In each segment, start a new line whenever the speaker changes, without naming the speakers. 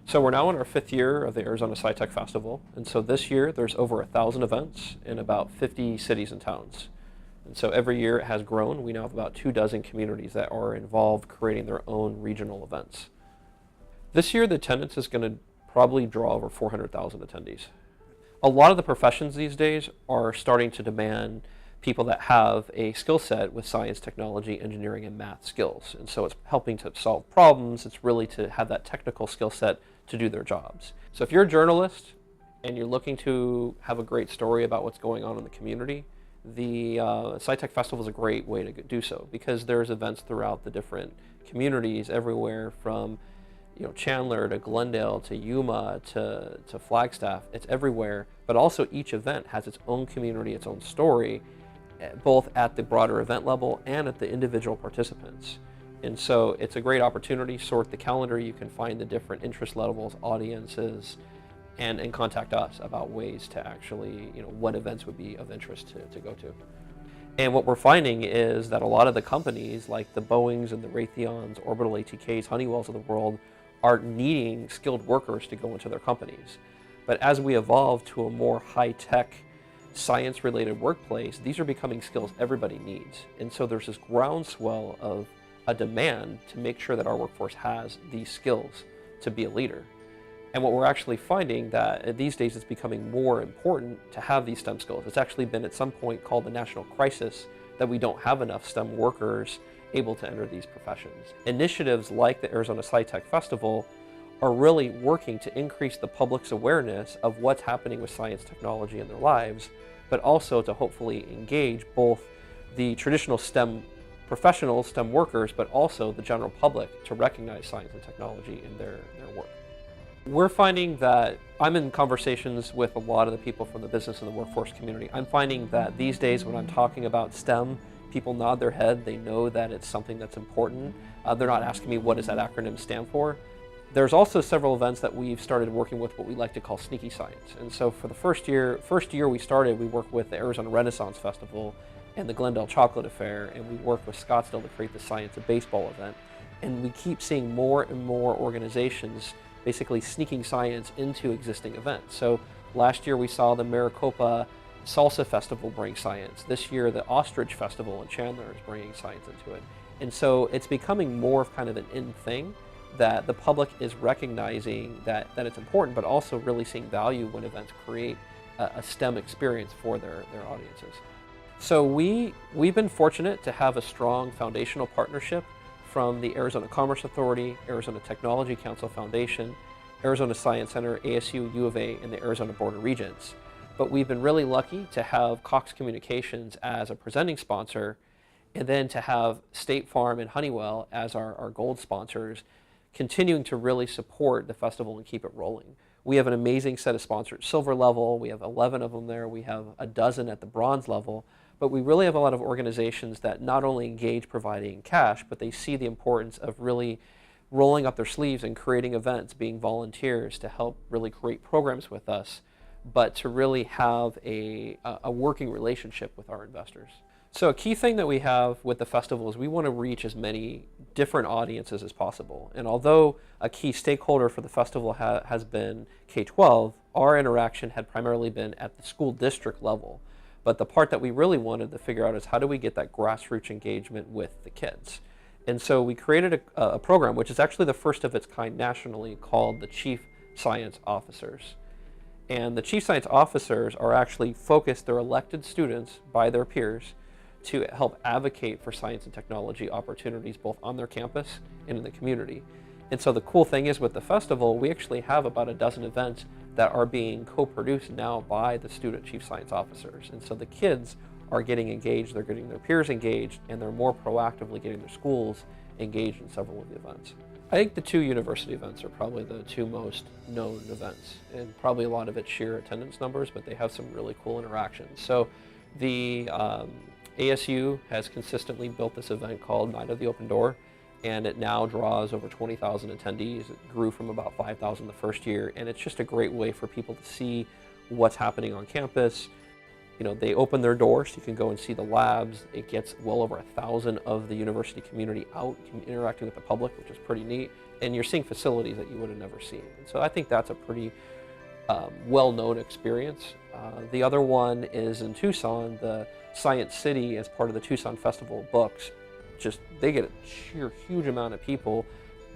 So we're now in our 5th year of the Arizona SciTech Festival, and so this year there's over 1,000 events in about 50 cities and towns. And so every year it has grown. We now have about 24 communities that are involved creating their own regional events. This year the attendance is going to probably draw over 400,000 attendees. A lot of the professions these days are starting to demand people that have a skill set with science, technology, engineering, and math skills. And so it's helping to solve problems. It's really to have that technical skill set to do their jobs. So if you're a journalist and you're looking to have a great story about what's going on in the community, the SciTech Festival is a great way to do so, because there's events throughout the different communities everywhere from Chandler to Glendale to Yuma to Flagstaff. It's everywhere, but also each event has its own community, its own story, both at the broader event level and at the individual participants. And so it's a great opportunity. Sort the calendar, you can find the different interest levels, audiences, and contact us about ways to actually, what events would be of interest to go to. And what we're finding is that a lot of the companies, like the Boeings and the Raytheons, Orbital ATKs, Honeywells of the world, are needing skilled workers to go into their companies. But as we evolve to a more high-tech, science-related workplace, these are becoming skills everybody needs. And so there's this groundswell of a demand to make sure that our workforce has these skills to be a leader. And what we're actually finding that these days it's becoming more important to have these STEM skills. It's actually been at some point called the national crisis that we don't have enough STEM workers able to enter these professions. Initiatives like the Arizona SciTech Festival are really working to increase the public's awareness of what's happening with science technology in their lives, but also to hopefully engage both the traditional STEM professionals, STEM workers, but also the general public to recognize science and technology in their work. We're finding that I'm in conversations with a lot of the people from the business and the workforce community. I'm finding that these days when I'm talking about STEM, people nod their head. They know that it's something that's important. They're not asking me what does that acronym stand for. There's also several events that we've started working with what we like to call sneaky science. And so for the first year we started, we worked with the Arizona Renaissance Festival and the Glendale Chocolate Affair, and we worked with Scottsdale to create the Science of Baseball event. And we keep seeing more and more organizations basically sneaking science into existing events. So last year we saw the Maricopa Salsa Festival bring science. This year the Ostrich Festival in Chandler is bringing science into it. And so it's becoming more of kind of an in thing that the public is recognizing that it's important, but also really seeing value when events create a STEM experience for their audiences. So we've been fortunate to have a strong foundational partnership from the Arizona Commerce Authority, Arizona Technology Council Foundation, Arizona Science Center, ASU, U of A, and the Arizona Board of Regents. But we've been really lucky to have Cox Communications as a presenting sponsor, and then to have State Farm and Honeywell as our gold sponsors, continuing to really support the festival and keep it rolling. We have an amazing set of sponsors at silver level. We have 11 of them there. We have a dozen at the bronze level. But we really have a lot of organizations that not only engage providing cash, but they see the importance of really rolling up their sleeves and creating events, being volunteers to help really create programs with us, but to really have a working relationship with our investors. So a key thing that we have with the festival is we want to reach as many different audiences as possible. And although a key stakeholder for the festival has been K-12, our interaction had primarily been at the school district level. But the part that we really wanted to figure out is how do we get that grassroots engagement with the kids? And so we created a program, which is actually the first of its kind nationally, called the Chief Science Officers. And the Chief Science Officers are actually focused, they're elected students by their peers to help advocate for science and technology opportunities both on their campus and in the community. And so the cool thing is with the festival, we actually have about a dozen events that are being co-produced now by the student chief science officers. And so the kids are getting engaged, they're getting their peers engaged, and they're more proactively getting their schools engaged in several of the events. I think the two university events are probably the two most known events, and probably a lot of it's sheer attendance numbers, but they have some really cool interactions. So the ASU has consistently built this event called Night of the Open Door, and it now draws over 20,000 attendees. It grew from about 5,000 the first year, and it's just a great way for people to see what's happening on campus. They open their doors, so you can go and see the labs. It gets well over 1,000 of the university community out interacting with the public, which is pretty neat. and you're seeing facilities that you would have never seen. And so I think that's a pretty well-known experience. The other one is in Tucson, the Science City, as part of the Tucson Festival of Books. They get a sheer huge amount of people,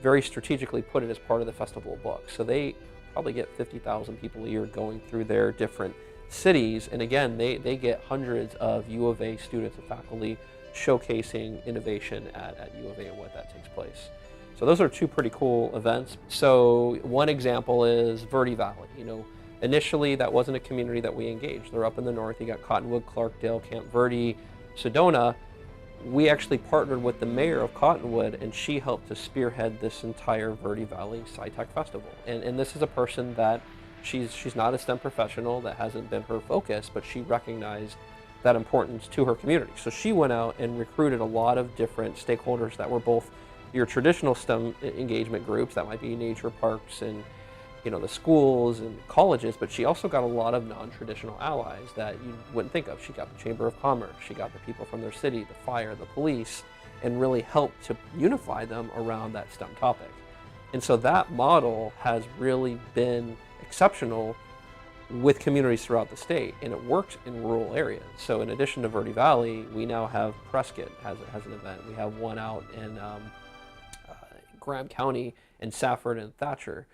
very strategically put it as part of the Festival of Books. So they probably get 50,000 people a year going through their different cities. And again, they get hundreds of U of A students and faculty showcasing innovation at U of A and what that takes place. So those are two pretty cool events. So one example is Verde Valley. Initially that wasn't a community that we engaged. They're up in the north. You got Cottonwood, Clarkdale, Camp Verde, Sedona. We actually partnered with the mayor of Cottonwood, and she helped to spearhead this entire Verde Valley SciTech Festival. And this is a person that she's not a STEM professional. That hasn't been her focus, but she recognized that importance to her community. So she went out and recruited a lot of different stakeholders that were both your traditional STEM engagement groups, that might be nature parks and the schools and colleges, but she also got a lot of non-traditional allies that you wouldn't think of. She got the Chamber of Commerce, she got the people from their city, the fire, the police, and really helped to unify them around that STEM topic. And so that model has really been exceptional with communities throughout the state, and it works in rural areas. So in addition to Verde Valley, we now have Prescott has an event. We have one out in Graham County and Safford and Thatcher.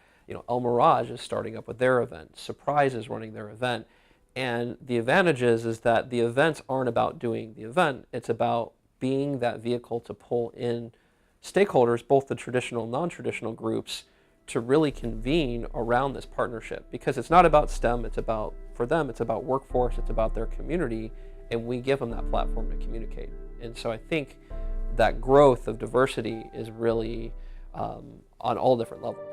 El Mirage is starting up with their event. Surprise is running their event. And the advantage is that the events aren't about doing the event. It's about being that vehicle to pull in stakeholders, both the traditional and non-traditional groups, to really convene around this partnership. Because it's not about STEM, for them, it's about workforce, it's about their community, and we give them that platform to communicate. And so I think that growth of diversity is really on all different levels.